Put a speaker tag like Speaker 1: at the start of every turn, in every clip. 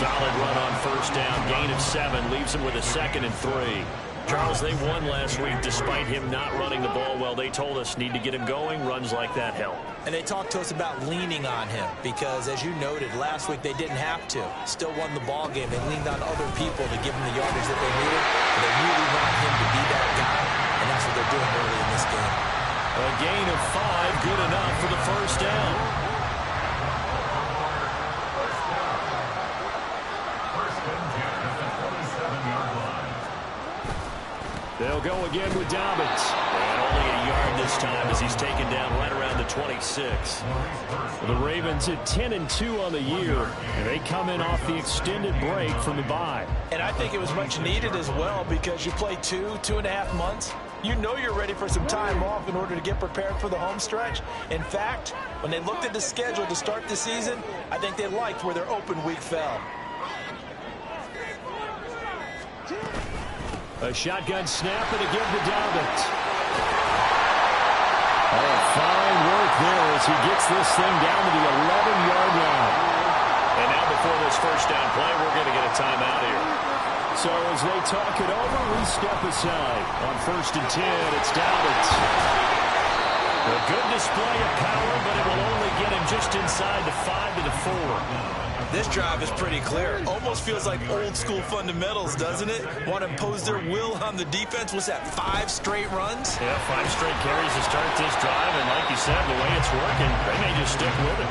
Speaker 1: Solid run on first down. Gain of 7 leaves him with a 2nd and 3. Charles, they won last week despite him not running the ball well. They told us need to get him going. Runs like that help.
Speaker 2: And they talked to us about leaning on him because, as you noted, last week they didn't have to. Still won the ball game. They leaned on other people to give him the yardage that they needed. And they really want him to be that guy, and that's what they're doing early in this game.
Speaker 1: A gain of 5, good enough for the first down. They'll go again with Dobbins. And only a yard this time as he's taken down right around the 26. The Ravens at 10-2 on the year, and they come in off the extended break from the bye.
Speaker 2: And I think it was much needed as well because you play 2.5 months. You know you're ready for some time off in order to get prepared for the home stretch. In fact, when they looked at the schedule to start the season, I think they liked where their open week fell.
Speaker 1: A shotgun snap and again to Dobbins. Oh, fine work there as he gets this thing down to the 11-yard line. And now before this first down play, we're going to get a timeout here. So as they talk it over, we step aside. On 1st and 10, it's Dobbins. A good display of power, but it will only get him just inside the 5 to the 4.
Speaker 2: This drive is pretty clear. Almost feels like old school fundamentals, doesn't it? Want to impose their will on the defense. What's that, 5 straight runs?
Speaker 1: Yeah, 5 straight carries to start this drive. And like you said, the way it's working, they may just stick with it.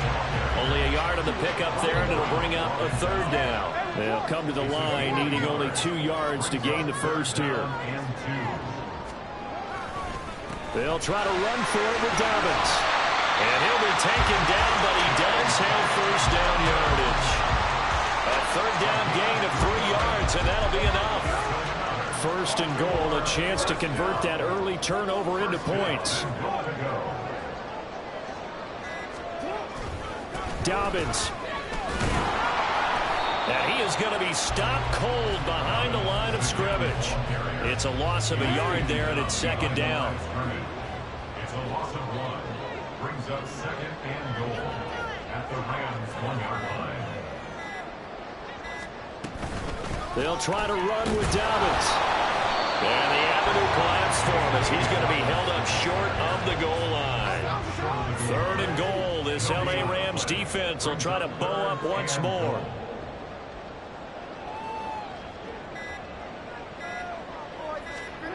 Speaker 1: Only a yard on the pickup there, and it'll bring up a 3rd down. They'll come to the line, needing only 2 yards to gain the first here. They'll try to run for it with Dobbins. And he'll be taken down, but he does have first down yardage. A 3rd down gain of 3 yards, and that'll be enough. 1st and goal, a chance to convert that early turnover into points. Dobbins. And he is going to be stopped cold behind the line of scrimmage. It's a loss of a yard there, and it's 2nd down.
Speaker 3: It's a loss of 1. Brings up 2nd and goal at the Rams' 1-yard line.
Speaker 1: They'll try to run with Dobbins. And the avenue collapsed for him as he's going to be held up short of the goal line. 3rd and goal. This LA Rams defense will try to bow up once more.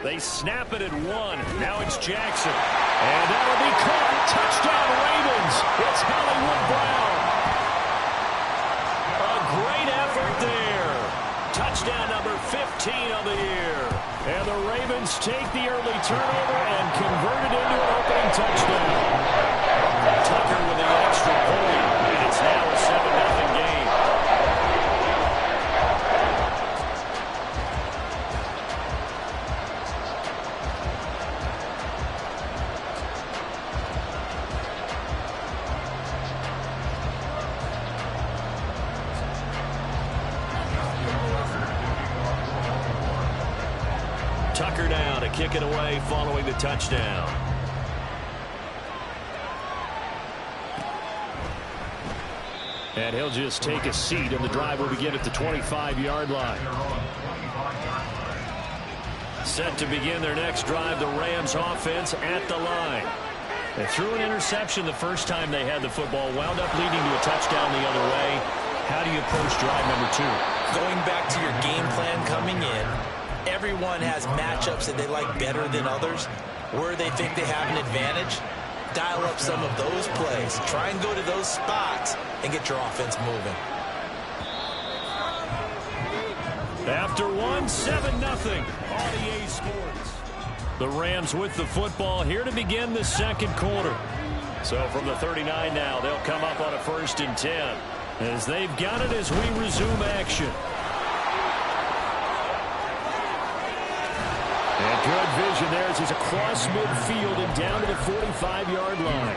Speaker 1: They snap it at 1. Now it's Jackson. And that'll be caught. Touchdown Ravens. It's Hollywood Brown. A great effort there. Touchdown number 15 of the year. And the Ravens take the early turnover and convert it into an opening touchdown. Tucker with the extra point. And it's now a 7-0 game. Tucker now to kick it away following the touchdown. And he'll just take a seat, and the drive will begin at the 25-yard line. Set to begin their next drive, the Rams offense at the line. They threw an interception the first time they had the football, wound up leading to a touchdown the other way. How do you approach drive number 2?
Speaker 2: Going back to your game plan coming in, everyone has matchups that they like better than others. Where they think they have an advantage, dial up some of those plays. Try and go to those spots and get your offense moving.
Speaker 1: After 1, 7-0 on EA Sports. The Rams with the football here to begin the 2nd quarter. So from the 39 now, they'll come up on a 1st and 10 as they've got it as we resume action. And good vision there as he's across midfield and down to the 45-yard line.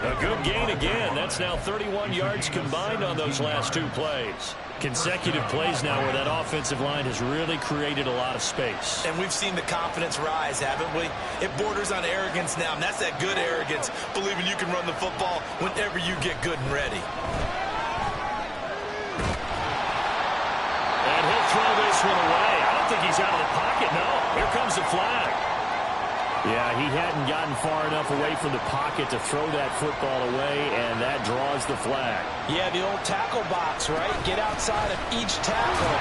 Speaker 1: A good gain again. That's now 31 yards combined on those last 2 plays. Consecutive plays now where that offensive line has really created a lot of space.
Speaker 2: And we've seen the confidence rise, haven't we? It borders on arrogance now, and that's that good arrogance, believing you can run the football whenever you get good and ready.
Speaker 1: this one away. I don't think he's out of the pocket, no. Here comes the flag. Yeah, he hadn't gotten far enough away from the pocket to throw that football away, and that draws the flag.
Speaker 2: Yeah, the old tackle box, right? Get outside of each tackle,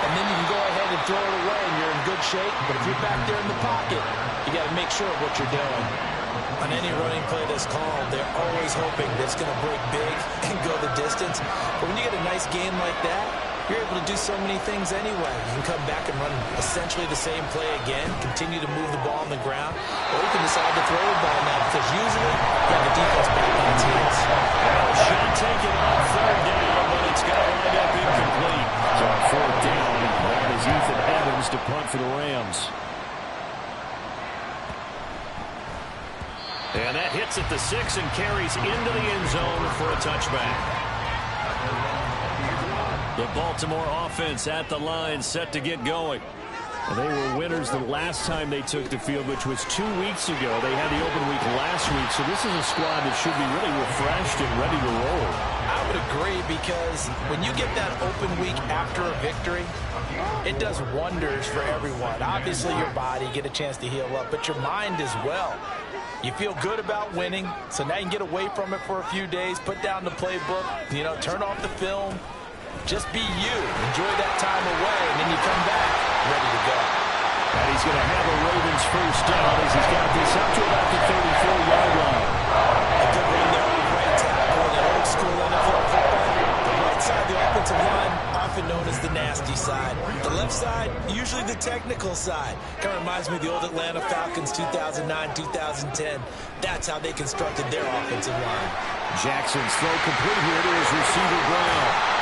Speaker 2: and then you can go ahead and throw it away, and you're in good shape. But if you're back there in the pocket, you got to make sure of what you're doing. On any running play that's called, they're always hoping that it's going to break big and go the distance. But when you get a nice game like that, you're able to do so many things anyway. You can come back and run essentially the same play again, continue to move the ball on the ground, or you can decide to throw the ball now because usually you have the defense back on its heels.
Speaker 1: Shot taken on third down, but it's going to wind up incomplete. So on fourth down, that is Ethan Evans to punt for the Rams. And that hits at the 6 and carries into the end zone for a touchback. The Baltimore offense at the line, set to get going. They were winners the last time they took the field, which was 2 weeks ago. They had the open week last week, so this is a squad that should be really refreshed and ready to roll.
Speaker 2: I would agree, because when you get that open week after a victory, it does wonders for everyone. Obviously, your body, get a chance to heal up, but your mind as well. You feel good about winning, so now you can get away from it for a few days, put down the playbook, turn off the film. Just be you. Enjoy that time away, and then you come back ready to go.
Speaker 1: And he's going to have a Ravens first down as he's got this up to about the 34-yard line.
Speaker 2: A good run there on the right tackle in that old school NFL football. The right side of the offensive line, often known as the nasty side. The left side, usually the technical side. Kind of reminds me of the old Atlanta Falcons 2009, 2010. That's how they constructed their offensive line.
Speaker 1: Jackson's throw complete here to his receiver, Brown.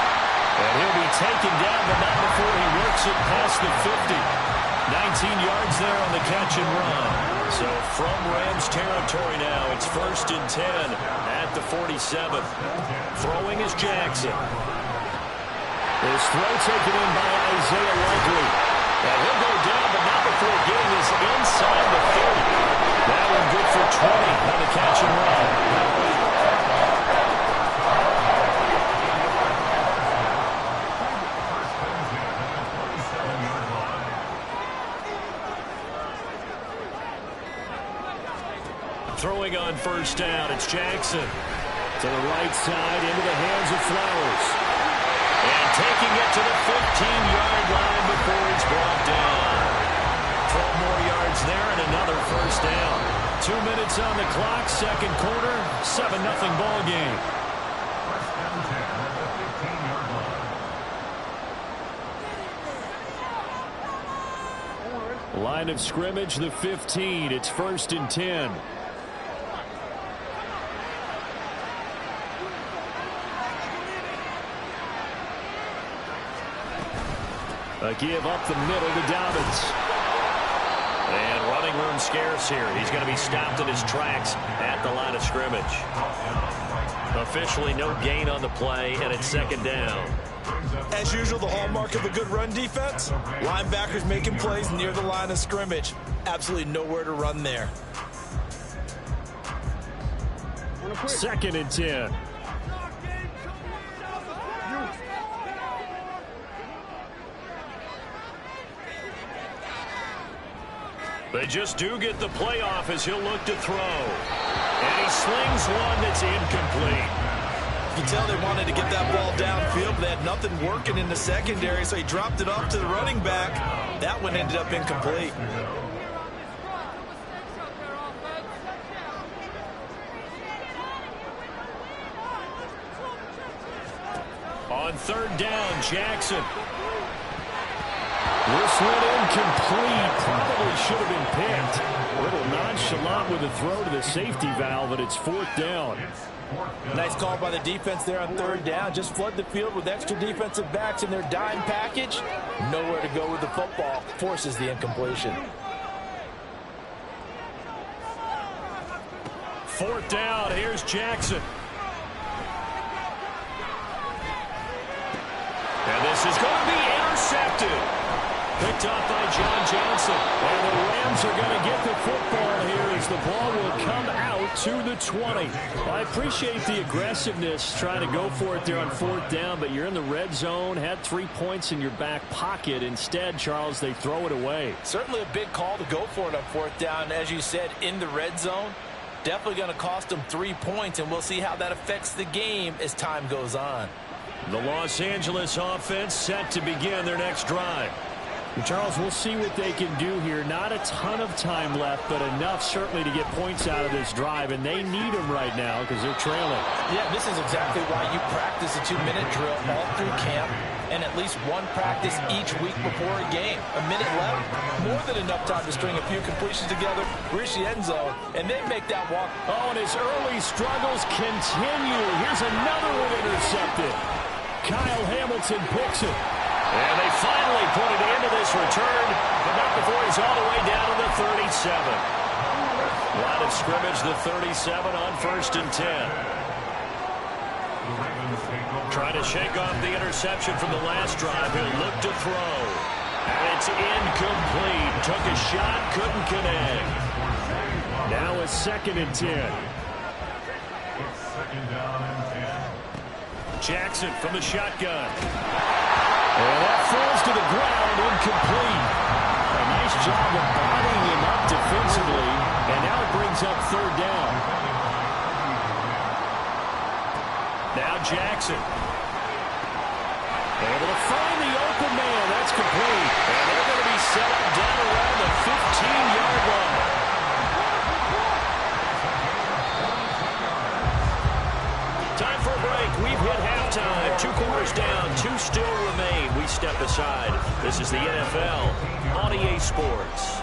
Speaker 1: And he'll be taken down, but not before he works it past the 50. 19 yards there on the catch and run. So from Rams territory now, it's 1st and 10 at the 47. Throwing is Jackson. His throw taken in by Isaiah Likely. And he'll go down, but not before getting this inside the 30. That one good for 20 on the catch and run. Throwing on first down, it's Jackson. To the right side, into the hands of Flowers. And taking it to the 15-yard line before it's brought down. 12 more yards there and another first down. 2 minutes on the clock, second quarter, 7-0 ball game. Line of scrimmage, the 15. It's 1st and 10. A give up the middle to Dobbins. And running room scarce here. He's going to be stopped in his tracks at the line of scrimmage. Officially no gain on the play, and it's 2nd down.
Speaker 2: As usual, the hallmark of a good run defense, linebackers making plays near the line of scrimmage. Absolutely nowhere to run there.
Speaker 1: 2nd and 10. They just do get the playoff as he'll look to throw. And he slings one that's incomplete.
Speaker 2: You can tell they wanted to get that ball downfield, but they had nothing working in the secondary, so he dropped it off to the running back. That one ended up incomplete.
Speaker 1: On 3rd down, Jackson. This one incomplete. Probably should have been picked. A little nonchalant with a throw to the safety valve, but it's 4th down.
Speaker 2: Nice call by the defense there on 3rd down. Just flood the field with extra defensive backs in their dime package. Nowhere to go with the football. Forces the incompletion.
Speaker 1: 4th down. Here's Jackson. And this is going to be intercepted. Picked off by John Johnson. And the Rams are going to get the football here as the ball will come out to the 20. I appreciate the aggressiveness trying to go for it there on 4th down, but you're in the red zone, had 3 points in your back pocket. Instead, Charles, they throw it away.
Speaker 2: Certainly a big call to go for it on 4th down. As you said, in the red zone, definitely going to cost them 3 points, and we'll see how that affects the game as time goes on.
Speaker 1: The Los Angeles offense set to begin their next drive. Charles, we'll see what they can do here. Not a ton of time left, but enough certainly to get points out of this drive, and they need them right now because they're trailing.
Speaker 2: Yeah, this is exactly why you practice a 2-minute drill all through camp and at least one practice each week before a game. A minute left, more than enough time to string a few completions together, reach the end zone, and then make that walk.
Speaker 1: Oh, and his early struggles continue. Here's another one intercepted. Kyle Hamilton picks it. And they finally put it into this return, but not before he's all the way down to the 37. Line of scrimmage, the 37 on 1st and 10. Trying to shake off the interception from the last drive. He'll look to throw. And it's incomplete. Took a shot, couldn't connect. Now it's 2nd and 10.
Speaker 3: It's 2nd down and 10.
Speaker 1: Jackson from the shotgun. And that falls to the ground, incomplete. A nice job of bodying him up defensively, and now it brings up 3rd down. Now Jackson. Able to find the open man. That's complete. And they're going to be set up down around the 15-yard line. Time for a break. We've hit halftime. 2 quarters down. 2 still remain. We step aside. This is the NFL on EA Sports.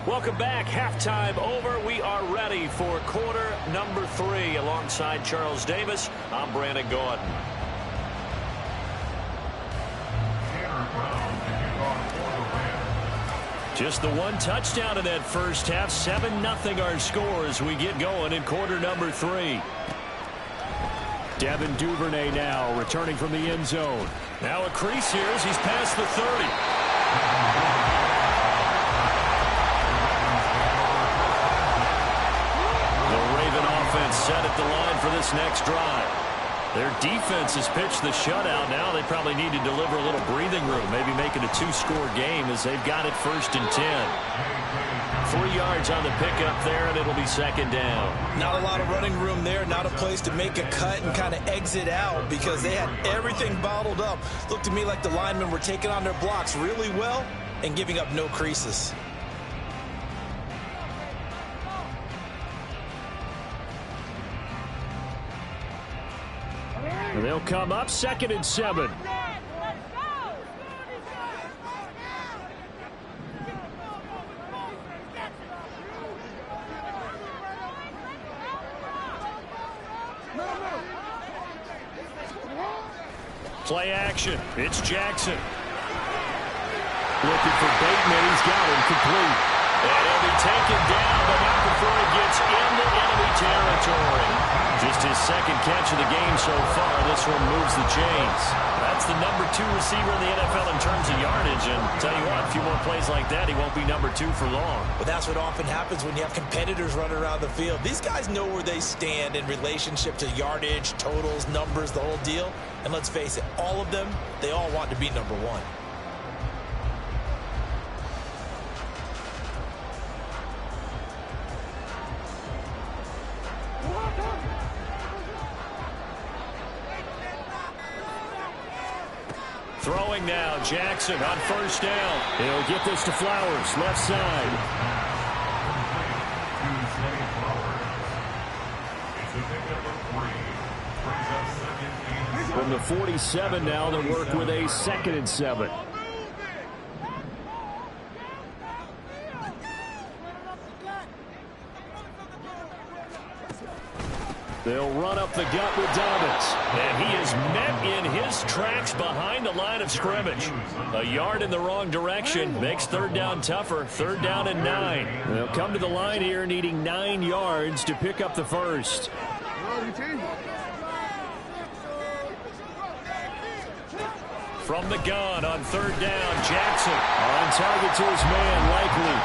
Speaker 1: Welcome back. Halftime over. We are ready for quarter number 3. Alongside Charles Davis, I'm Brandon Gaudin. Just the 1 touchdown in that first half. 7-0 our score as we get going in quarter number 3. Devin Duvernay now returning from the end zone. Now a crease here as he's past the 30. Set at the line for this next drive. Their defense has pitched the shutout. Now they probably need to deliver a little breathing room, maybe make it a 2-score game as they've got it 1st and 10. 3 yards on the pickup there, and it'll be 2nd down.
Speaker 2: Not a lot of running room there, not a place to make a cut and kind of exit out because they had everything bottled up. Looked to me like the linemen were taking on their blocks really well and giving up no creases.
Speaker 1: They'll come up 2nd and 7. Play action. It's Jackson. Looking for Bateman. He's got him complete. And he'll be taken down, but not before he gets into enemy territory. Just his 2nd catch of the game so far. This one moves the chains. That's the number 2 receiver in the NFL in terms of yardage. And tell you what, a few more plays like that, he won't be number 2 for long.
Speaker 2: But that's what often happens when you have competitors running around the field. These guys know where they stand in relationship to yardage, totals, numbers, the whole deal. And let's face it, all of them, they all want to be number 1.
Speaker 1: Throwing now, Jackson on 1st down. He'll get this to Flowers, left side. From the 47 now, they'll work with a 2nd and 7. They'll run up the gut with Dobbins. And he is met in his tracks behind the line of scrimmage. A yard in the wrong direction makes third down tougher. Third down and 9. They'll come to the line here needing 9 yards to pick up the first. From the gun on third down, Jackson on target to his man, Likely.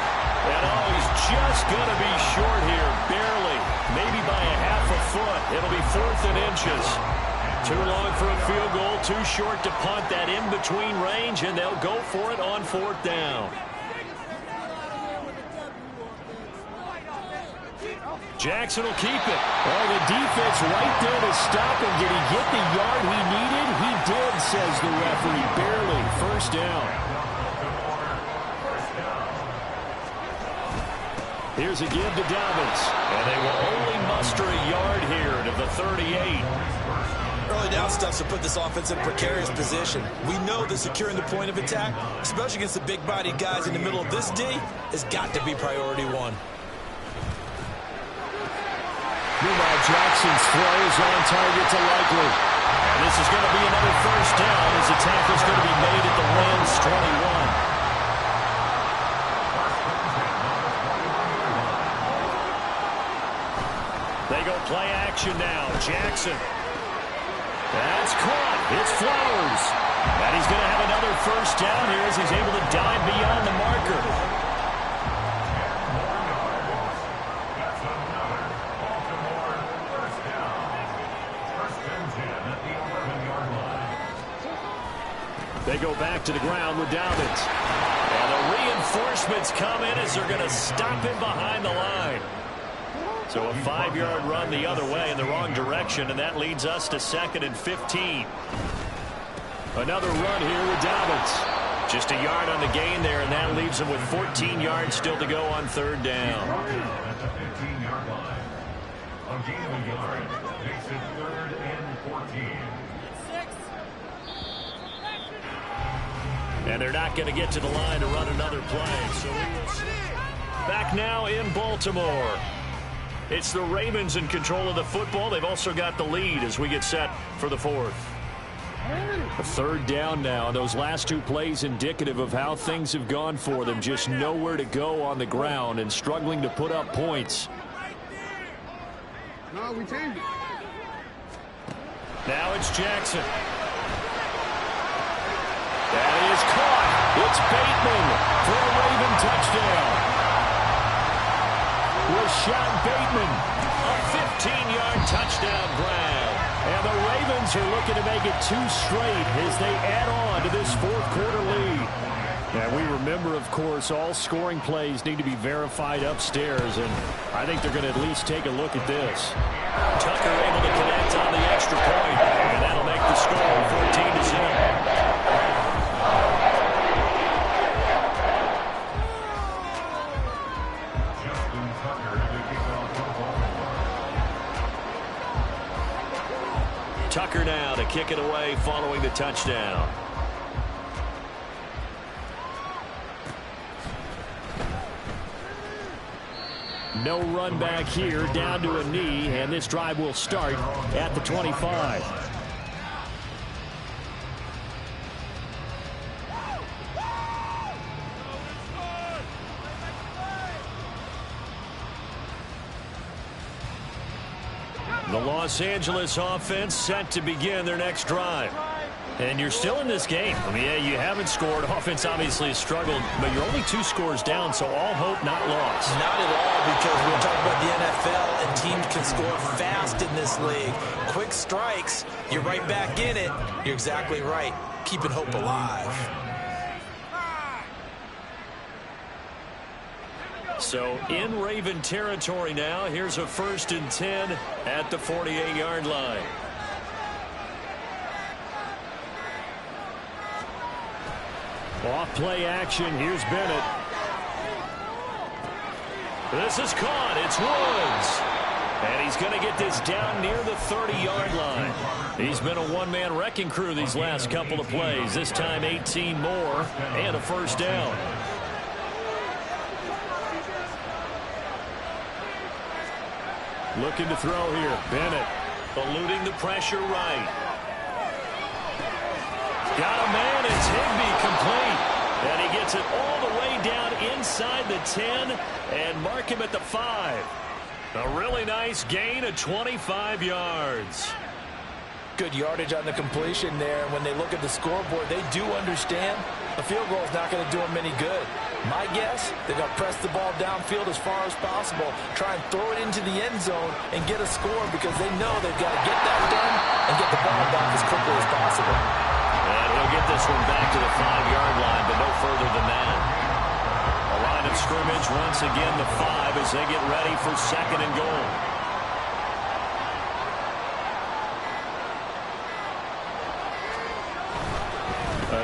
Speaker 1: And he's just going to be short here, barely, maybe by a half a foot. It'll be 4th and inches. Too long for a field goal, too short to punt that in-between range, and they'll go for it on 4th down. Jackson will keep it. Oh, the defense right there to stop him. Did he get the yard he needed? He did, says the referee. Barely. First down. Here's a give to Dobbins. And they will only muster a yard here to the 38.
Speaker 2: Early down stuff to put this offense in a precarious position. We know that securing the point of attack, especially against the big-bodied guys in the middle of this D, has got to be priority 1.
Speaker 1: Meanwhile, Jackson's throw is on target to Likely. And this is going to be another first down as the tackle's going to be made at the Rams' 21. They go play action now. Jackson. That's caught. It's Flowers. And he's going to have another first down here as he's able to dive beyond the marker. They go back to the ground with Dobbins. And the reinforcements come in as they're going to stop him behind the line. So a 5-yard run the other way in the wrong direction, and that leads us to 2nd and 15. Another run here with Dobbins. Just a yard on the gain there, and that leaves him with 14 yards still to go on third down.
Speaker 3: At the 15-yard line. A gain of a yard makes it 3rd and 14.
Speaker 1: And they're not going to get to the line to run another play. So back now in Baltimore. It's the Ravens in control of the football. They've also got the lead as we get set for the 4th. A third down now. Those last 2 plays indicative of how things have gone for them. Just nowhere to go on the ground and struggling to put up points.
Speaker 4: No, we changed it.
Speaker 1: Now it's Jackson. That is caught. It's Bateman for a Raven touchdown. Rashad Bateman, a 15-yard touchdown grab. And the Ravens are looking to make it 2 straight as they add on to this 4th quarter lead. And we remember, of course, all scoring plays need to be verified upstairs, and I think they're going to at least take a look at this. Tucker able to connect on the extra point, and that'll make the score 14-0. Tucker now to kick it away following the touchdown. No run back here, down to a knee, and this drive will start at the 25. The Los Angeles offense set to begin their next drive. And you're still in this game. I mean, yeah, you haven't scored. Offense obviously has struggled, but you're only 2 scores down, so all hope not lost.
Speaker 2: Not at all, because we're talking about the NFL, and teams can score fast in this league. Quick strikes, you're right back in it. You're exactly right. Keeping hope alive.
Speaker 1: So in Raven territory now. Here's a 1st and 10 at the 48-yard line. Off play action. Here's Bennett. This is caught. It's Woods. And he's going to get this down near the 30-yard line. He's been a one-man wrecking crew these last couple of plays. This time 18 more and a first down. Looking to throw here. Bennett eluding the pressure right. Got a man. It's Higbee complete. And he gets it all the way down inside the 10 and mark him at the 5. A really nice gain of 25 yards.
Speaker 2: Good yardage on the completion there. When they look at the scoreboard, they do understand a field goal is not going to do them any good. My guess, they're going to press the ball downfield as far as possible, try and throw it into the end zone and get a score because they know they've got to get that done and get the ball back as quickly as possible.
Speaker 1: And he'll get this one back to the 5-yard line, but no further than that. A line of scrimmage once again the 5 as they get ready for 2nd and goal.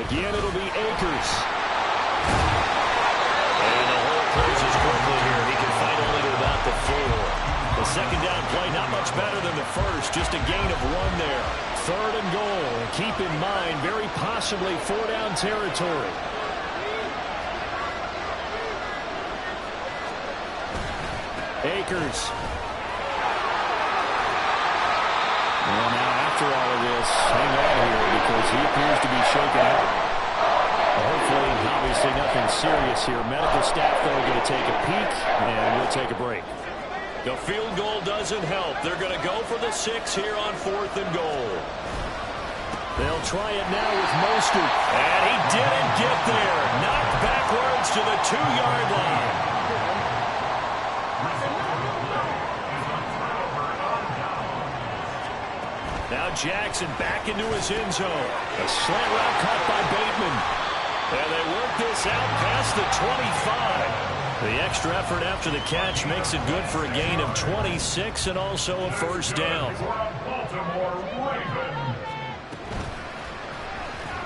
Speaker 1: Again, it'll be Akers. And the hole closes quickly here. He can fight only to about the 4. The 2nd down play, not much better than the first. Just a gain of 1 there. 3rd and goal. Keep in mind, very possibly 4-down territory. Akers. Well, now after all of this, hang on here because he appears to be shaken out. Hopefully, obviously nothing serious here. Medical staff, though, are going to take a peek, and we'll take a break. The field goal doesn't help. They're going to go for the 6 here on 4th and goal. They'll try it now with Mostert. And he didn't get there. Knocked backwards to the 2-yard line. Now Jackson back into his end zone. A slant route caught by Bateman. And they work this out past the 25. The extra effort after the catch makes it good for a gain of 26 and also a 1st down.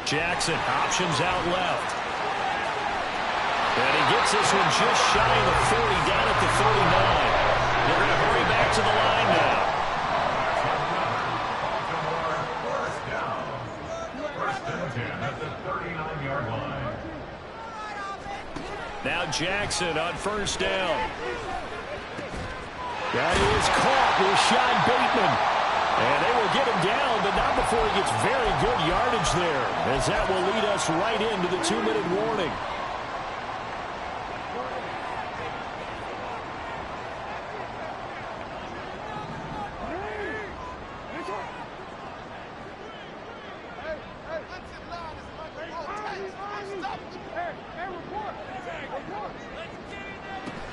Speaker 1: Jackson options out left. And he gets this one just shy of the 40 down at the 39. They're going to hurry back to the line now. Now Jackson on 1st down. That is caught with Sean Bateman. And they will get him down, but not before he gets very good yardage there, as that will lead us right into the 2-minute warning.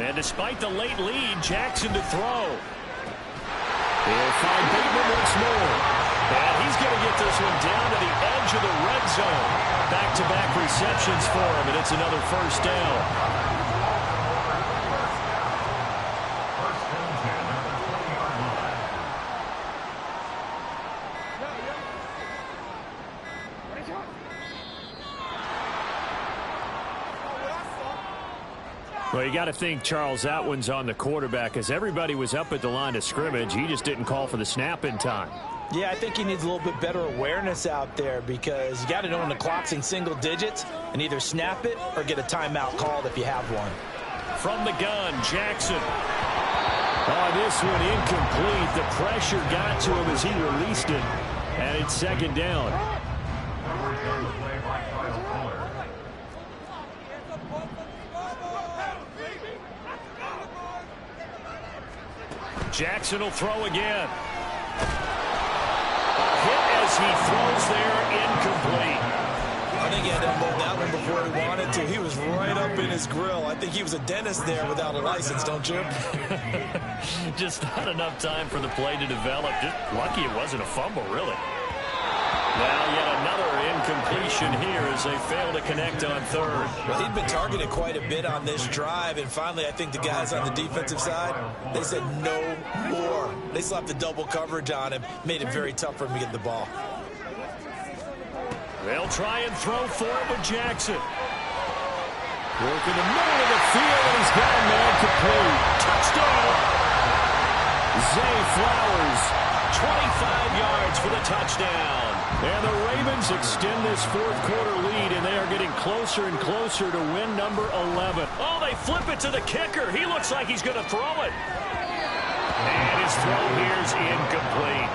Speaker 1: And despite the late lead, Jackson to throw. He'll find Bateman once more. And he's going to get this one down to the edge of the red zone. Back-to-back receptions for him, and it's another 1st down. Well, you got to think, Charles, that one's on the quarterback as everybody was up at the line of scrimmage. He just didn't call for the snap in time.
Speaker 2: Yeah, I think he needs a little bit better awareness out there because you got to know when the clock's in single digits and either snap it or get a timeout called if you have one.
Speaker 1: From the gun, Jackson. Oh, this one incomplete. The pressure got to him as he released it, and it's 2nd down. Jackson will throw again. Hit as he throws there, incomplete.
Speaker 2: I think he had to unload that one before he wanted to. He was right up in his grill. I think he was a dentist there without a license, don't you?
Speaker 1: Just not enough time for the play to develop. Just lucky it wasn't a fumble, really. Now yet another incompletion here as they fail to connect on 3rd.
Speaker 2: Well, he'd been targeted quite a bit on this drive, and finally I think the guys on the defensive side, they said no more. They slapped the double coverage on him, made it very tough for him to get the ball.
Speaker 1: They'll try and throw for it with Jackson. Working the middle of the field, and he's got a man complete. Touchdown! Zay Flowers, 25 yards for the touchdown. And the Ravens extend this 4th quarter lead, and they are getting closer and closer to win number 11. Oh, they flip it to the kicker. He looks like he's going to throw it. And his throw here's incomplete.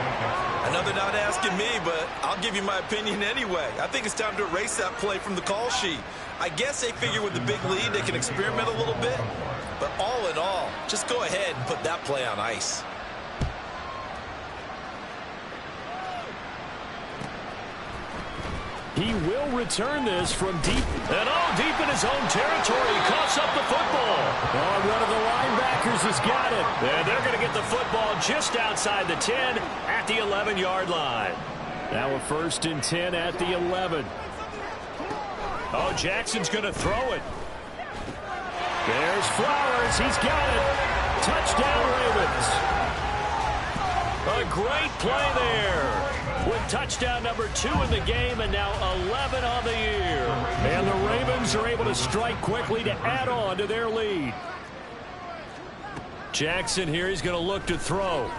Speaker 2: Another not asking me, but I'll give you my opinion anyway. I think it's time to erase that play from the call sheet. I guess they figure with the big lead they can experiment a little bit. But all in all, just go ahead and put that play on ice.
Speaker 1: He will return this from deep. And deep in his own territory. He coughs up the football. One of the linebackers has got it. And they're going to get the football just outside the 10 at the 11-yard line. Now a 1st and 10 at the 11. Jackson's going to throw it. There's Flowers. He's got it. Touchdown, Ravens. A great play there. With touchdown number 2 in the game and now 11 on the year. And the Ravens are able to strike quickly to add on to their lead. Jackson here, he's going to look to throw.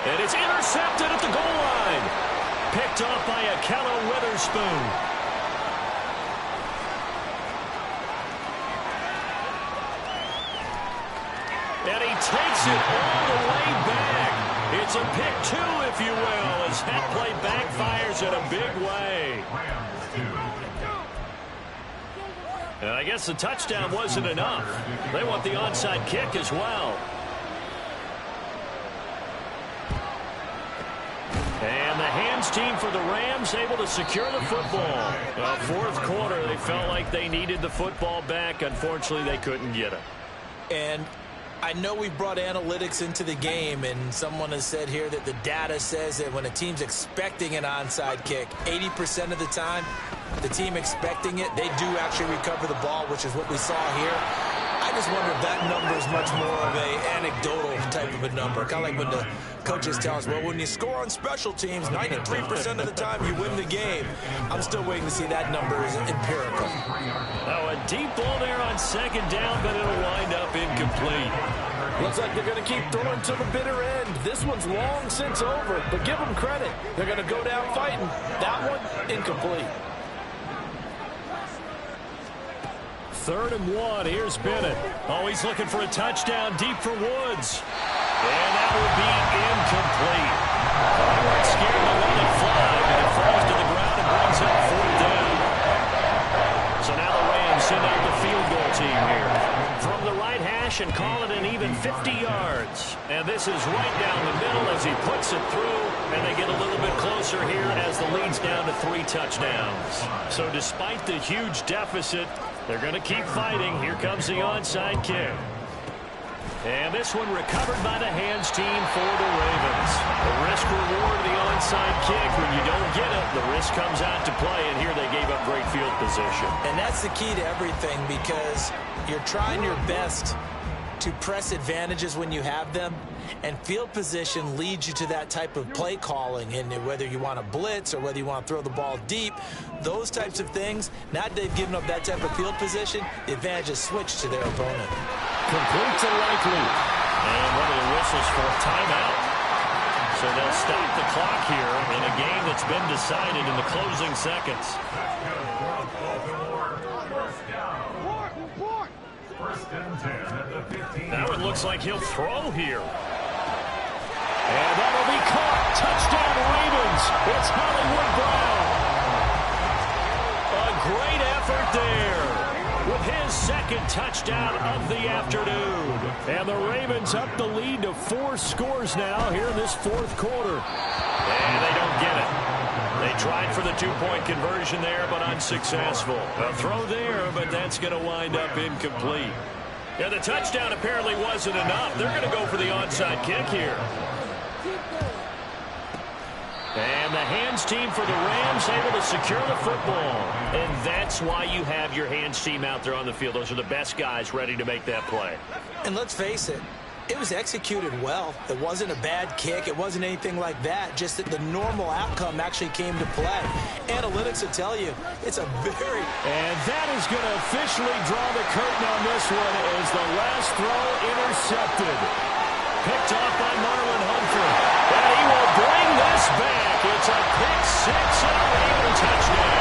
Speaker 1: And it's intercepted at the goal line. Picked off by Ahkello Witherspoon. And he takes it all the way back. It's a pick 2, if you will, as that play backfires in a big way. And I guess the touchdown wasn't enough. They want the onside kick as well. And the hands team for the Rams able to secure the football. Well, 4th quarter, they felt like they needed the football back. Unfortunately, they couldn't get it.
Speaker 2: And I know we brought analytics into the game, and someone has said here that the data says that when a team's expecting an onside kick, 80% of the time, the team expecting it, they do actually recover the ball, which is what we saw here. I just wonder if that number is much more of a anecdotal type of a number. Kind of like when the coaches tell us, well, when you score on special teams, 93% of the time you win the game. I'm still waiting to see that number is empirical.
Speaker 1: Now a deep ball there on 2nd down, but it'll wind up incomplete.
Speaker 4: Looks like they're going to keep throwing to the bitter end. This one's long since over, but give them credit. They're going to go down fighting. That one, incomplete.
Speaker 1: 3rd and 1. Here's Bennett. He's looking for a touchdown deep for Woods. And that will be incomplete. They weren't scared to let it fly, but it falls to the ground and brings up 4th down. So now the Rams send out the field goal team here. From the right hash and call it an even 50 yards. And this is right down the middle as he puts it through. And they get a little bit closer here as the lead's down to 3 touchdowns. So despite the huge deficit, they're going to keep fighting. Here comes the onside kick. And this one recovered by the hands team for the Ravens. The risk-reward of the onside kick. When you don't get it, the risk comes out to play. And here they gave up great field position.
Speaker 2: And that's the key to everything, because you're trying your best to press advantages when you have them. And field position leads you to that type of play calling. And whether you want to blitz or whether you want to throw the ball deep, those types of things, now that they've given up that type of field position, the advantage is switched to their opponent.
Speaker 1: Complete to Likely. And one of the whistles for a timeout. So they'll stop the clock here in a game that's been decided in the closing seconds. Now it looks like he'll throw here. And that'll be caught. Touchdown Ravens. It's Hollywood Brown. A great effort there with his 2nd touchdown of the afternoon. And the Ravens up the lead to 4 scores now here in this 4th quarter. And they don't get it. They tried for the 2-point conversion there, but unsuccessful. A throw there, but that's going to wind up incomplete. Yeah, the touchdown apparently wasn't enough. They're going to go for the onside kick here. And the hands team for the Rams able to secure the football. And that's why you have your hands team out there on the field. Those are the best guys ready to make that play.
Speaker 2: And let's face it, it was executed well. It wasn't a bad kick. It wasn't anything like that. Just that the normal outcome actually came to play. Analytics will tell you it's a very...
Speaker 1: And that is going to officially draw the curtain on this one as the last throw intercepted. Picked off by Marlon Humphrey. And he will bring this back. It's a pick 6 and a Raven touchdown.